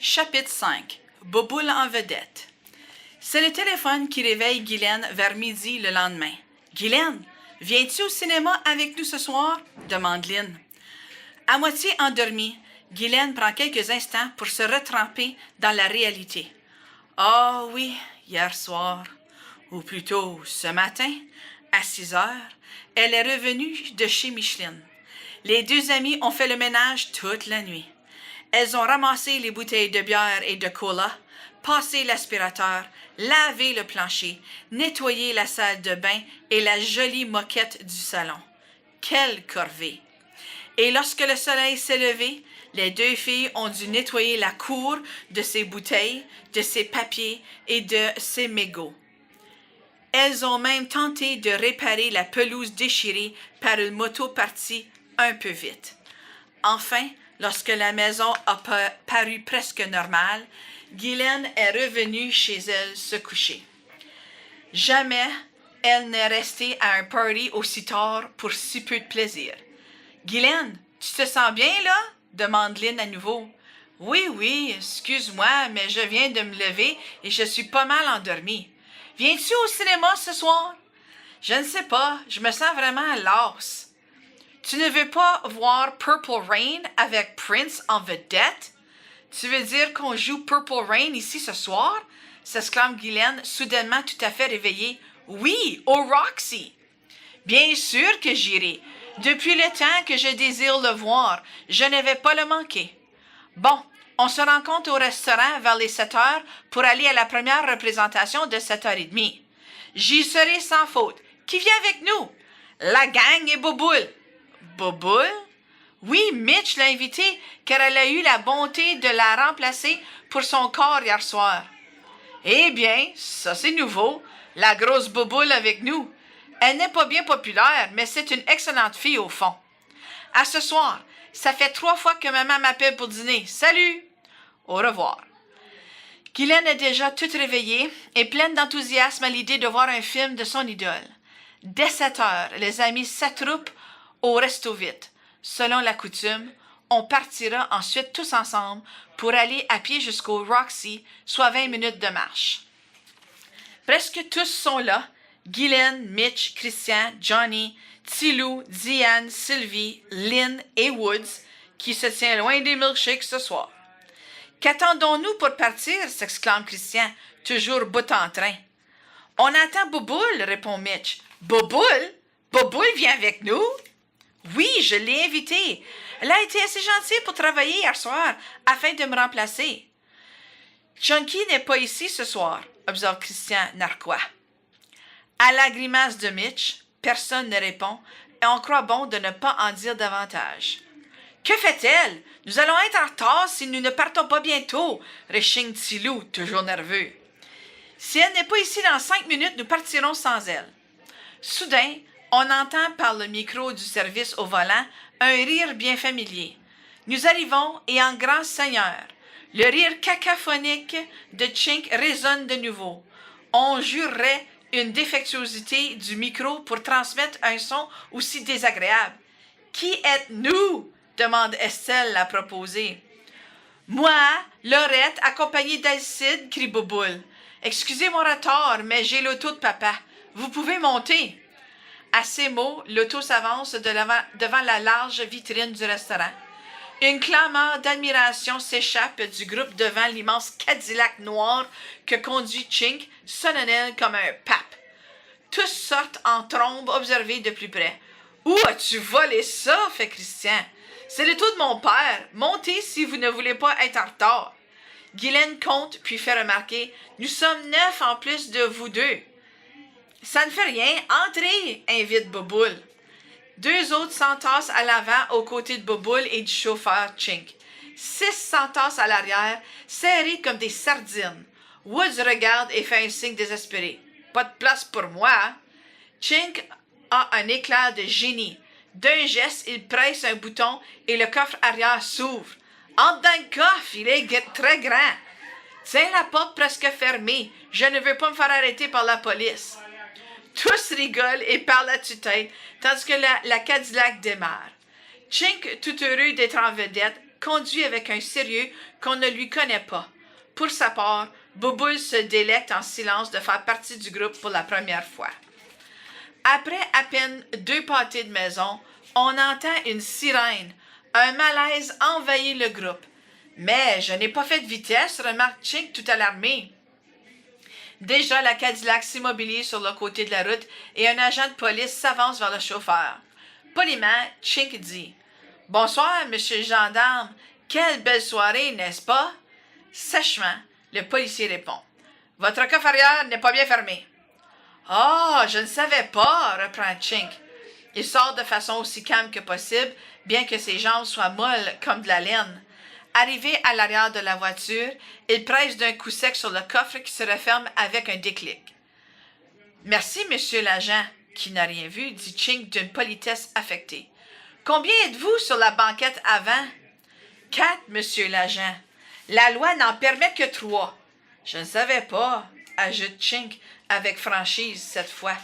Chapitre 5. Bouboule en vedette. C'est le téléphone qui réveille Guylaine vers midi le lendemain. « Guylaine, viens-tu au cinéma avec nous ce soir? » demande Lynn. À moitié endormie, Guylaine prend quelques instants pour se retremper dans la réalité. « Ah oui, hier soir, ou plutôt ce matin, à 6 heures, elle est revenue de chez Micheline. Les deux amies ont fait le ménage toute la nuit. Elles ont ramassé les bouteilles de bière et de cola, passé l'aspirateur, lavé le plancher, nettoyé la salle de bain et la jolie moquette du salon. Quelle corvée! Et lorsque le soleil s'est levé, les deux filles ont dû nettoyer la cour de ses bouteilles, de ses papiers et de ses mégots. Elles ont même tenté de réparer la pelouse déchirée par une moto partie un peu vite. Enfin, lorsque la maison a paru presque normale, Guylaine est revenue chez elle se coucher. Jamais elle n'est restée à un party aussi tard pour si peu de plaisir. « Guylaine, tu te sens bien, là? » demande Lynn à nouveau. « Oui, excuse-moi, mais je viens de me lever et je suis pas mal endormie. Viens-tu au cinéma ce soir? »« Je ne sais pas, je me sens vraiment lasse. »« Tu ne veux pas voir Purple Rain avec Prince en vedette? »« Tu veux dire qu'on joue Purple Rain ici ce soir? » s'exclame Guylaine, soudainement tout à fait réveillée. « Oui, au Roxy. »« Bien sûr que j'irai. Depuis le temps que je désire le voir, je ne vais pas le manquer. Bon, on se rencontre au restaurant vers les 7 heures pour aller à la première représentation de 7h30. J'y serai sans faute. Qui vient avec nous? La gang et Bouboule. Bouboule? Oui, Mitch l'a invitée car elle a eu la bonté de la remplacer pour son corps hier soir. Eh bien, ça c'est nouveau. La grosse Bouboule avec nous. Elle n'est pas bien populaire, mais c'est une excellente fille au fond. À ce soir, ça fait 3 fois que maman m'appelle pour dîner. Salut! Au revoir. Guylaine est déjà toute réveillée et pleine d'enthousiasme à l'idée de voir un film de son idole. Dès 7 heures, les amis s'attroupent au resto vite. Selon la coutume, on partira ensuite tous ensemble pour aller à pied jusqu'au Roxy, soit 20 minutes de marche. Presque tous sont là. Guylaine, Mitch, Christian, Johnny, Tilou, Diane, Sylvie, Lynn et Woods, qui se tient loin des milkshakes ce soir. « Qu'attendons-nous pour partir? » s'exclame Christian, toujours bout en train. « On attend Bouboule, » répond Mitch. « Bouboule? Bouboule vient avec nous? »« Oui, je l'ai invitée. Elle a été assez gentille pour travailler hier soir afin de me remplacer. »« Chunky n'est pas ici ce soir, » observe Christian narquois. À la grimace de Mitch, personne ne répond et on croit bon de ne pas en dire davantage. « Que fait-elle? Nous allons être en retard si nous ne partons pas bientôt, » rechigne Tilou, toujours nerveux. « Si elle n'est pas ici dans 5 minutes, nous partirons sans elle. » Soudain, on entend par le micro du service au volant un rire bien familier. Nous arrivons et en grand seigneur. Le rire cacophonique de Chink résonne de nouveau. On jurerait une défectuosité du micro pour transmettre un son aussi désagréable. « Qui êtes-nous? » demande Estelle, la proposée. « Moi, Laurette, accompagnée d'Alcide, » crie Bouboule. « Excusez mon retard, mais j'ai l'auto de papa. Vous pouvez monter. » À ces mots, l'auto s'avance devant la large vitrine du restaurant. Une clameur d'admiration s'échappe du groupe devant l'immense Cadillac noir que conduit Chink, solennel comme un pape. Tous sortent en trombe observer de plus près. « Où as-tu volé ça? » fait Christian. « C'est l'auto de mon père. Montez si vous ne voulez pas être en retard. » Guylaine compte puis fait remarquer. « Nous sommes 9 en plus de vous deux. »« Ça ne fait rien. Entrez, » invite Bouboule. 2 autres s'entassent à l'avant aux côtés de Bouboule et du chauffeur Chink. 6 s'entassent à l'arrière, serrés comme des sardines. Woods regarde et fait un signe désespéré. « Pas de place pour moi. » Chink a un éclair de génie. D'un geste, il presse un bouton et le coffre arrière s'ouvre. Entre dans le coffre, il est très grand. Tiens la porte presque fermée. Je ne veux pas me faire arrêter par la police. Tous rigolent et parlent à tue-tête, tandis que la Cadillac démarre. Chink, tout heureux d'être en vedette, conduit avec un sérieux qu'on ne lui connaît pas. Pour sa part, Bouboule se délecte en silence de faire partie du groupe pour la première fois. Après à peine 2 pâtés de maison, on entend une sirène. Un malaise envahit le groupe. « Mais je n'ai pas fait de vitesse, remarque Chink tout alarmé. » Déjà, la Cadillac s'immobilise sur le côté de la route et un agent de police s'avance vers le chauffeur. Poliment, Chink dit « Bonsoir, monsieur le gendarme. Quelle belle soirée, n'est-ce pas? » Sèchement, le policier répond « Votre coffre arrière n'est pas bien fermé. »« Ah, je ne savais pas, » reprend Chink. Il sort de façon aussi calme que possible, bien que ses jambes soient molles comme de la laine. Arrivé à l'arrière de la voiture, il presse d'un coup sec sur le coffre qui se referme avec un déclic. « Merci, monsieur l'agent, qui n'a rien vu, » dit Chink d'une politesse affectée. « Combien êtes-vous sur la banquette avant? »« 4, monsieur l'agent. La loi n'en permet que 3. »« Je ne savais pas, » ajoute Chink avec franchise cette fois.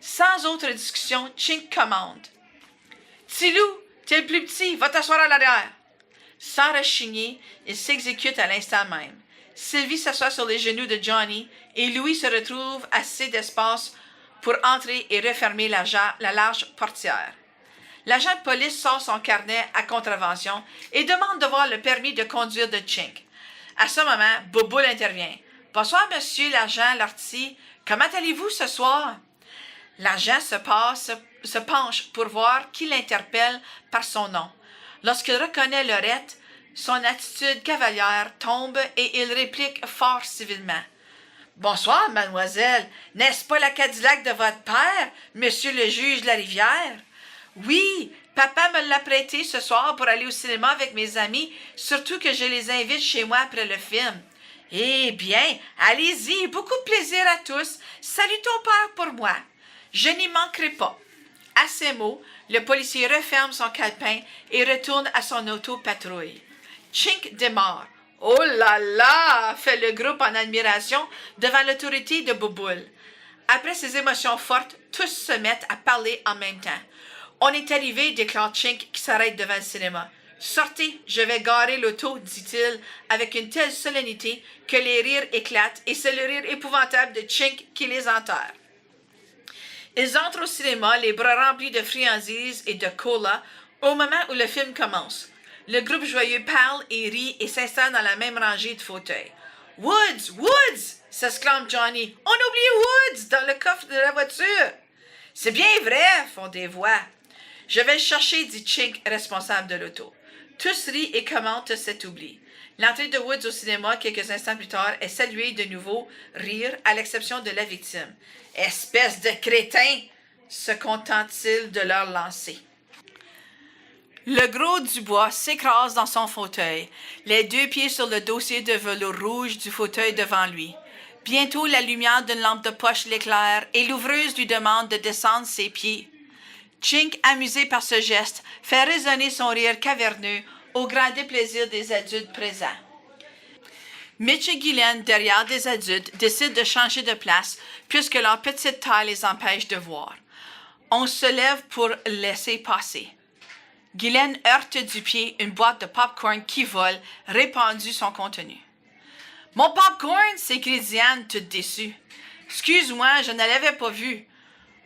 Sans autre discussion, Chink commande. « Tilou, t'es le plus petit, va t'asseoir à l'arrière. » Sans rechigner, il s'exécute à l'instant même. Sylvie s'assoit sur les genoux de Johnny et Louis se retrouve assez d'espace pour entrer et refermer la large portière. L'agent de police sort son carnet à contravention et demande de voir le permis de conduire de Chink. À ce moment, Bouboule intervient. « Bonsoir, monsieur l'agent Lortie. Comment allez-vous ce soir? » L'agent se penche pour voir qui l'interpelle par son nom. Lorsqu'il reconnaît Lorette, son attitude cavalière tombe et il réplique fort civilement. « Bonsoir, mademoiselle. N'est-ce pas la Cadillac de votre père, monsieur le juge de la rivière? »« Oui, papa me l'a prêté ce soir pour aller au cinéma avec mes amis, surtout que je les invite chez moi après le film. »« Eh bien, allez-y, beaucoup de plaisir à tous. Salut ton père pour moi. Je n'y manquerai pas. » À ces mots, le policier referme son calepin et retourne à son auto-patrouille. Chink démarre. « Oh là là! » fait le groupe en admiration devant l'autorité de Bouboule. Après ces émotions fortes, tous se mettent à parler en même temps. « On est arrivé, » déclare Chink qui s'arrête devant le cinéma. « Sortez, je vais garer l'auto, » dit-il avec une telle solennité que les rires éclatent et c'est le rire épouvantable de Chink qui les enterre. Ils entrent au cinéma, les bras remplis de friandises et de cola, au moment où le film commence. Le groupe joyeux parle et rit et s'installe dans la même rangée de fauteuils. « Woods! Woods! » s'exclame Johnny. « On a oublié Woods dans le coffre de la voiture! »« C'est bien vrai! » font des voix. « Je vais le chercher, » dit Chink, responsable de l'auto. Tous rient et commentent cet oubli. L'entrée de Woods au cinéma quelques instants plus tard est saluée de nouveau, rire, à l'exception de la victime. « Espèce de crétin! » se contente-t-il de leur lancer. Le gros Dubois s'écrase dans son fauteuil, les 2 pieds sur le dossier de velours rouge du fauteuil devant lui. Bientôt, la lumière d'une lampe de poche l'éclaire et l'ouvreuse lui demande de descendre ses pieds. Chink, amusé par ce geste, fait résonner son rire caverneux au grand déplaisir des adultes présents. Mitch et Guylaine, derrière des adultes, décident de changer de place puisque leur petite taille les empêche de voir. On se lève pour laisser passer. Guylaine heurte du pied une boîte de popcorn qui vole, répandue son contenu. « Mon popcorn! » s'écrie Diane, toute déçue. « Excuse-moi, je ne l'avais pas vu. »«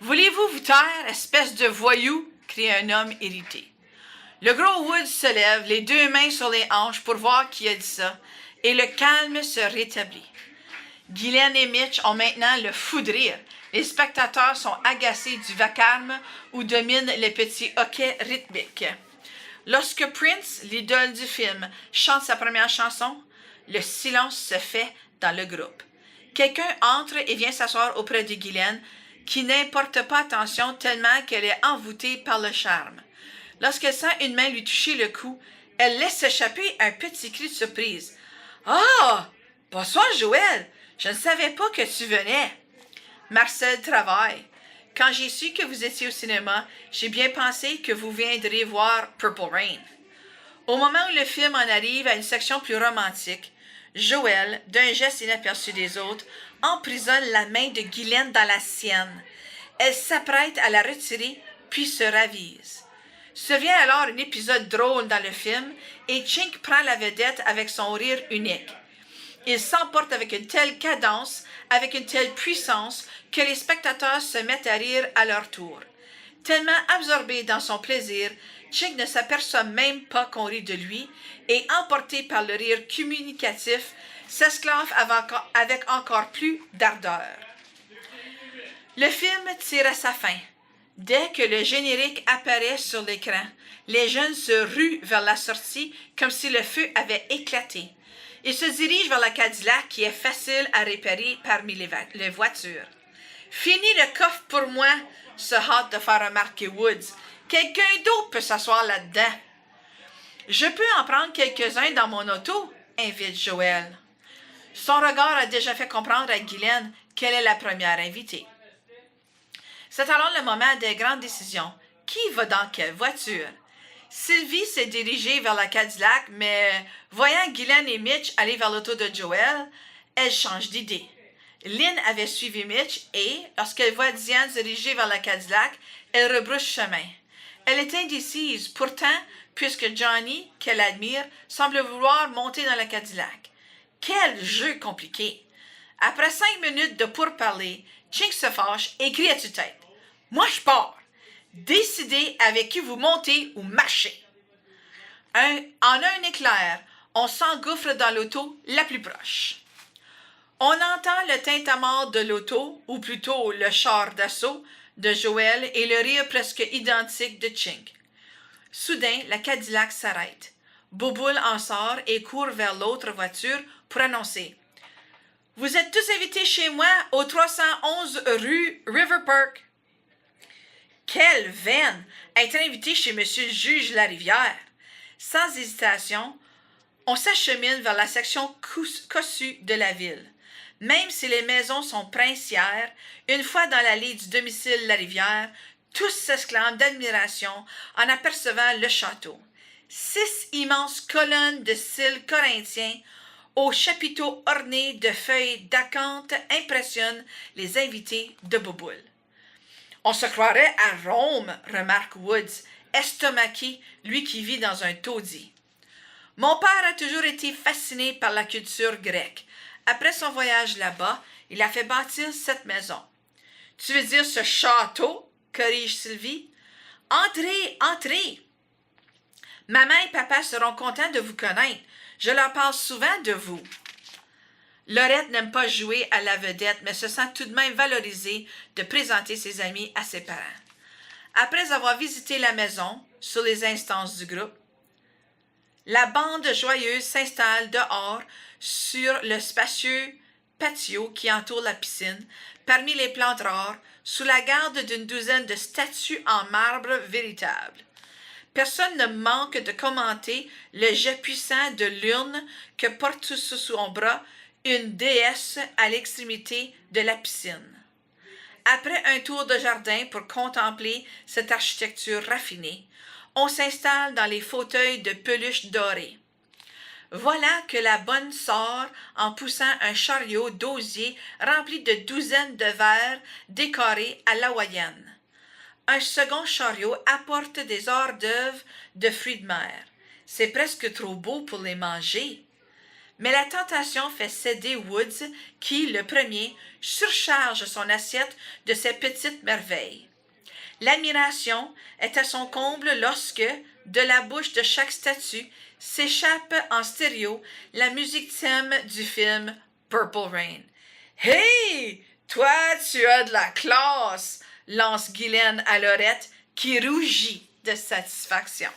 Voulez-vous vous taire, espèce de voyou? » crie un homme irrité. Le gros Woods se lève, les 2 mains sur les hanches pour voir qui a dit ça, et le calme se rétablit. Guylaine et Mitch ont maintenant le fou de rire. Les spectateurs sont agacés du vacarme où domine les petits hoquets rythmiques. Lorsque Prince, l'idole du film, chante sa première chanson, le silence se fait dans le groupe. Quelqu'un entre et vient s'asseoir auprès de Guylaine, qui n'importe pas attention tellement qu'elle est envoûtée par le charme. Lorsqu'elle sent une main lui toucher le cou, elle laisse s'échapper un petit cri de surprise. « Ah! Bonsoir, Joël! Je ne savais pas que tu venais. » Marcel travaille. Quand j'ai su que vous étiez au cinéma, j'ai bien pensé que vous viendriez voir Purple Rain. Au moment où le film en arrive à une section plus romantique, Joël, d'un geste inaperçu des autres, emprisonne la main de Guylaine dans la sienne. Elle s'apprête à la retirer, puis se ravise. Survient alors un épisode drôle dans le film et Chink prend la vedette avec son rire unique. Il s'emporte avec une telle cadence, avec une telle puissance, que les spectateurs se mettent à rire à leur tour. Tellement absorbé dans son plaisir, Chink ne s'aperçoit même pas qu'on rit de lui et, emporté par le rire communicatif, s'esclave avec encore plus d'ardeur. Le film tire à sa fin. Dès que le générique apparaît sur l'écran, les jeunes se ruent vers la sortie comme si le feu avait éclaté. Ils se dirigent vers la Cadillac qui est facile à repérer parmi les voitures. « Fini le coffre pour moi », se hâte de faire remarquer Woods. « Quelqu'un d'autre peut s'asseoir là-dedans. »« Je peux en prendre quelques-uns dans mon auto », invite Joël. Son regard a déjà fait comprendre à Guylaine qu'elle est la première invitée. C'est alors le moment des grandes décisions. Qui va dans quelle voiture? Sylvie s'est dirigée vers la Cadillac, mais voyant Guylaine et Mitch aller vers l'auto de Joël, elle change d'idée. Lynn avait suivi Mitch et, lorsqu'elle voit Diane se diriger vers la Cadillac, elle rebrousse chemin. Elle est indécise, pourtant, puisque Johnny, qu'elle admire, semble vouloir monter dans la Cadillac. Quel jeu compliqué! Après 5 minutes de pourparlers, Chink se fâche et crie à tue-tête. « Moi, je pars! Décidez avec qui vous montez ou marchez! » En un éclair, on s'engouffre dans l'auto la plus proche. On entend le tintamarre de l'auto, ou plutôt le char d'assaut, de Joël et le rire presque identique de Chink. Soudain, la Cadillac s'arrête. Bouboule en sort et court vers l'autre voiture pour annoncer « Vous êtes tous invités chez moi au 311 rue River Park. » Quelle veine! Être invité chez Monsieur le juge Larivière! Sans hésitation, on s'achemine vers la section cossue de la ville. Même si les maisons sont princières, une fois dans l'allée du domicile Larivière, tous s'exclament d'admiration en apercevant le château. 6 immenses colonnes de style corinthien aux chapiteaux ornés de feuilles d'acanthe impressionnent les invités de Bouboule. « On se croirait à Rome, » remarque Woods, estomaqué, lui qui vit dans un taudis. « Mon père a toujours été fasciné par la culture grecque. Après son voyage là-bas, il a fait bâtir cette maison. »« Tu veux dire ce château? » corrige Sylvie. « Entrez, entrez! Maman et papa seront contents de vous connaître. Je leur parle souvent de vous. » Laurette n'aime pas jouer à la vedette, mais se sent tout de même valorisée de présenter ses amis à ses parents. Après avoir visité la maison, sous les instances du groupe, la bande joyeuse s'installe dehors sur le spacieux patio qui entoure la piscine, parmi les plantes rares, sous la garde d'une douzaine de statues en marbre véritable. Personne ne manque de commenter le jet puissant de l'urne que porte sous son bras une déesse à l'extrémité de la piscine. Après un tour de jardin pour contempler cette architecture raffinée, on s'installe dans les fauteuils de peluche dorée. Voilà que la bonne sort en poussant un chariot d'osier rempli de douzaines de verres décorés à l'hawaïenne. Un second chariot apporte des hors-d'œuvre de fruits de mer. C'est presque trop beau pour les manger. Mais la tentation fait céder Woods qui, le premier, surcharge son assiette de ces petites merveilles. L'admiration est à son comble lorsque, de la bouche de chaque statue, s'échappe en stéréo la musique thème du film Purple Rain. « Hey! Toi, tu as de la classe! » lance Guylaine à Laurette, qui rougit de satisfaction.